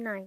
9।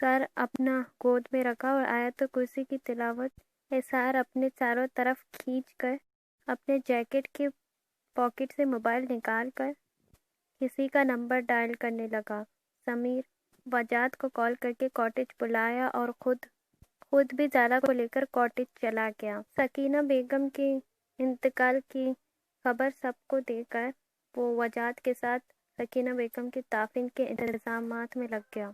سر اپنا گود میں رکھا اور آیت کرسی کی تلاوت احسار اپنے چاروں طرف کھینچ کر اپنے جیکٹ کے پاکٹ سے موبائل نکال کر کسی کا نمبر ڈائل کرنے لگا۔ سمیر وجاد کو کال کر کے کاٹیج بلایا اور خود بھی زارا کو لے کر کاٹیج چلا گیا۔ سکینہ بیگم کے انتقال کی خبر سب کو دے کر وہ وجاد کے ساتھ سکینہ بیگم کے دفن کے انتظامات میں لگ گیا۔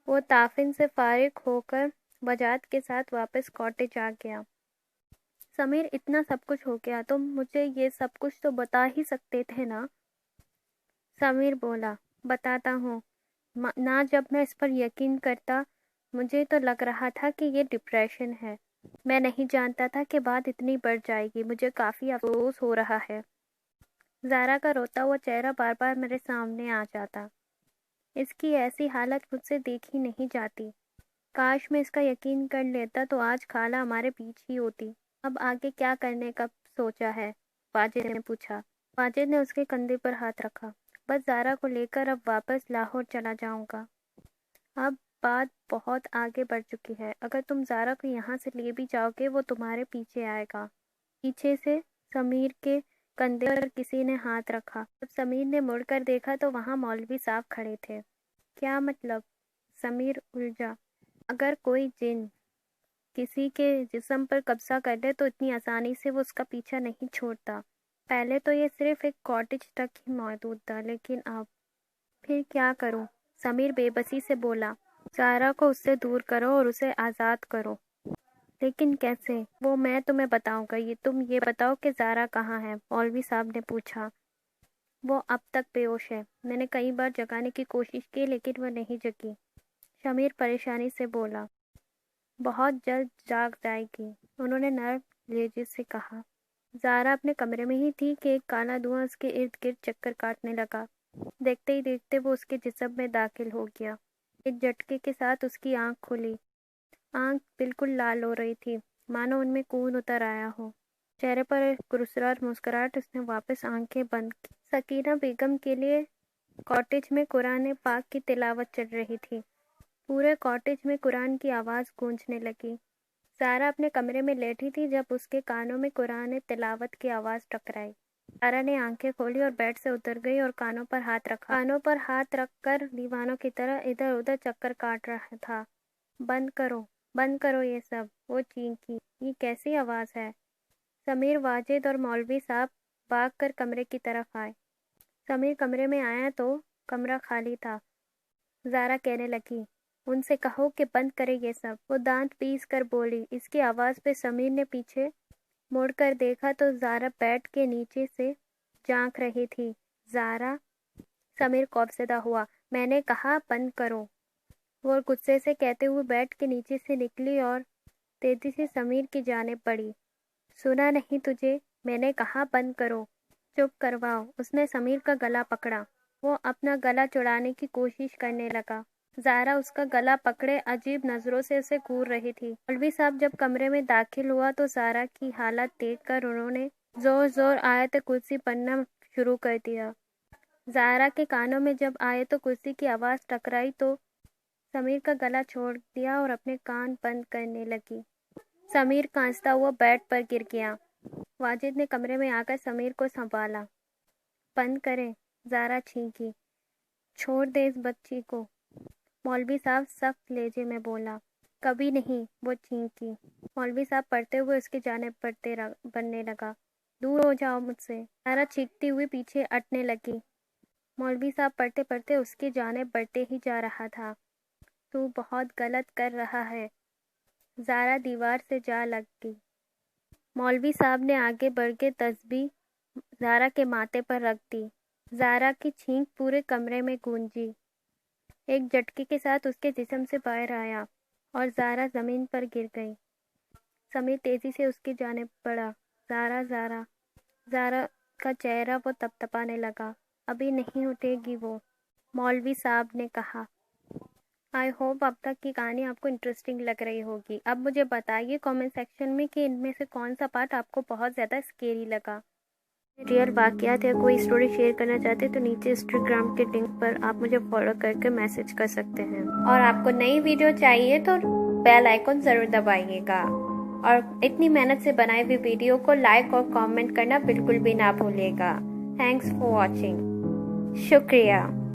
وہ دفن سے فارغ ہو کر وجاد کے ساتھ واپس کاٹیج آ گیا۔ سمیر اتنا سب کچھ ہو گیا، تم مجھے یہ سب کچھ تو بتا ہی سکتے تھے نا؟ سمیر بولا، بتاتا ہوں نا، جب میں اس پر یقین کرتا مجھے تو لگ رہا تھا کہ یہ ڈپریشن ہے۔ میں نہیں جانتا تھا کہ بات اتنی بڑھ جائے گی، مجھے کافی افسوس ہو رہا ہے۔ زارا کا روتا ہوا چہرہ بار بار میرے سامنے آ جاتا۔ اس کی ایسی حالت مجھ سے دیکھی نہیں جاتی۔ کاش میں اس کا یقین کر لیتا تو آج خالہ ہمارے بیچ ہی ہوتی۔ اب آگے کیا کرنے کا سوچا ہے؟ واجد نے پوچھا۔ واجد نے اس کے کندھے پر ہاتھ رکھا۔ بس زارا کو لے کر اب واپس لاہور چلا جاؤں گا۔ اب بات بہت آگے بڑھ چکی ہے۔ اگر تم زارا کو یہاں سے لے بھی جاؤ گے وہ تمہارے پیچھے آئے گا۔ پیچھے سے سمیر کے کندھے پر کسی نے ہاتھ رکھا۔ جب سمیر نے مڑ کر دیکھا تو وہاں مولوی صاحب کھڑے تھے۔ کیا مطلب؟ سمیر الجھا۔ اگر کوئی جن کسی کے جسم پر قبضہ کر لے تو اتنی آسانی سے وہ اس کا پیچھا نہیں چھوڑتا۔ پہلے تو یہ صرف ایک کاٹیج تک ہی محدود تھا، لیکن اب پھر کیا کروں؟ سمیر بے بسی سے بولا۔ زارا کو اس سے دور کرو اور اسے آزاد کرو۔ لیکن کیسے؟ وہ میں تمہیں بتاؤں گا۔ تم یہ بتاؤ کہ زارا کہاں ہے؟ مولوی صاحب نے پوچھا۔ وہ اب تک بے ہوش ہے۔ میں نے کئی بار جگانے کی کوشش کی لیکن وہ نہیں جگی۔ سمیر پریشانی سے بولا۔ بہت جلد جاگ جائے گی، انہوں نے نرم لہجے سے کہا۔ زارا اپنے کمرے میں ہی تھی کہ ایک کالا دھواں اس کے ارد گرد چکر کاٹنے لگا۔ دیکھتے ہی دیکھتے وہ اس کے جسم میں داخل ہو گیا۔ ایک جھٹکے کے ساتھ اس کی آنکھ کھلی۔ آنکھ بالکل لال ہو رہی تھی، مانو ان میں خون اتر آیا ہو۔ چہرے پر ایک پراسرار مسکراہٹ، اس نے واپس آنکھیں بند کی۔ سکینہ بیگم کے لیے کاٹیج میں قرآن پاک کی تلاوت چل رہی تھی۔ پورے کاٹیج میں قرآن کی آواز گونجنے لگی۔ زارا اپنے کمرے میں لیٹی تھی جب اس کے کانوں میں قرآن تلاوت کی آواز ٹکرائی۔ زارا نے آنکھیں کھولی اور بیڈ سے اتر گئی اور کانوں پر ہاتھ رکھا۔ کانوں پر ہاتھ رکھ کر دیوانوں کی طرح ادھر ادھر چکر کاٹ رہا تھا۔ بند کرو، بند کرو یہ سب، وہ چینکی۔ یہ کیسی آواز ہے؟ سمیر، واجد اور مولوی صاحب بھاگ کر کمرے کی طرف آئے۔ سمیر کمرے میں آیا تو کمرہ خالی تھا۔ زارا کہنے لگی، ان سے کہو کہ بند کرے یہ سب۔ وہ دانت پیس کر بولی۔ اس کی آواز پہ سمیر نے پیچھے مڑ کر دیکھا تو زارا بیڈ کے نیچے سے جھانک رہی تھی۔ زارا! سمیر خوفزدہ ہوا۔ میں نے کہا بند کرو، وہ غصے سے کہتے ہوئے بیڈ کے نیچے سے نکلی اور تیزی سے سمیر کی جانب بڑھی۔ سنا نہیں تجھے؟ میں نے کہا بند کرو۔ چپ کرواؤ۔ اس نے سمیر کا گلا پکڑا۔ وہ اپنا گلا چھڑانے کی کوشش کرنے لگا۔ زارا اس کا گلا پکڑے عجیب نظروں سے اسے گھور رہی تھی۔ مولوی صاحب جب کمرے میں داخل ہوا تو زارا کی حالت دیکھ کر انہوں نے زور زور آیت کرسی پڑھنا شروع کر دیا۔ زارا کے کانوں میں جب آیت کرسی کی آواز ٹکرائی تو سمیر کا گلا چھوڑ دیا اور اپنے کان بند کرنے لگی۔ سمیر کانپتا ہوا بیڈ پر گر گیا۔ واجد نے کمرے میں آ کر سمیر کو سنبھالا۔ بند کریں، زارا چیخی۔ چھوڑ دے اس بچی کو، مولوی صاحب سخت لہجے میں بولا۔ کبھی نہیں، وہ چیخی۔ مولوی صاحب پڑھتے ہوئے اس کی جانب بڑھنے لگا۔ دور ہو جاؤ مجھ سے۔ زارا چیختی ہوئی پیچھے ہٹنے لگی۔ مولوی صاحب پڑھتے پڑھتے اس کی جانب بڑھتے ہی جا رہا تھا۔ تو بہت غلط کر رہا ہے۔ زارا دیوار سے جا لگ گئی۔ مولوی صاحب نے آگے بڑھ کے تسبیح زارا کے ماتھے پر رکھ دی۔ زارا کی چیخ پورے کمرے میں گونجی۔ ایک جھٹکے کے ساتھ اس کے جسم سے باہر آیا اور زارا زمین پر گر گئی۔ سمیر تیزی سے اس کی جانب بڑھا۔ زارا، زارا۔ زارا کا چہرہ وہ تپتپانے لگا۔ ابھی نہیں اٹھے گی وہ، مولوی صاحب نے کہا۔ آئی ہوپ اب تک کی کہانی آپ کو انٹرسٹنگ لگ رہی ہوگی۔ اب مجھے بتائیے کامنٹ سیکشن میں کہ ان میں سے کون سا پارٹ آپ کو بہت زیادہ اسکیری لگا۔ ریئل واقعات یا کوئی اسٹوری شیئر کرنا چاہتے تو نیچے انسٹاگرام کے لنک پر آپ مجھے فالو کر کے میسج کر سکتے ہیں. اور آپ کو نئی ویڈیو چاہیے تو بیل آئیکن ضرور دبائیے گا. اور اتنی محنت سے بنائی ہوئی ویڈیو کو لائک اور کامنٹ کرنا بالکل بھی نہ بھولیے گا. Thanks for watching. شکریہ.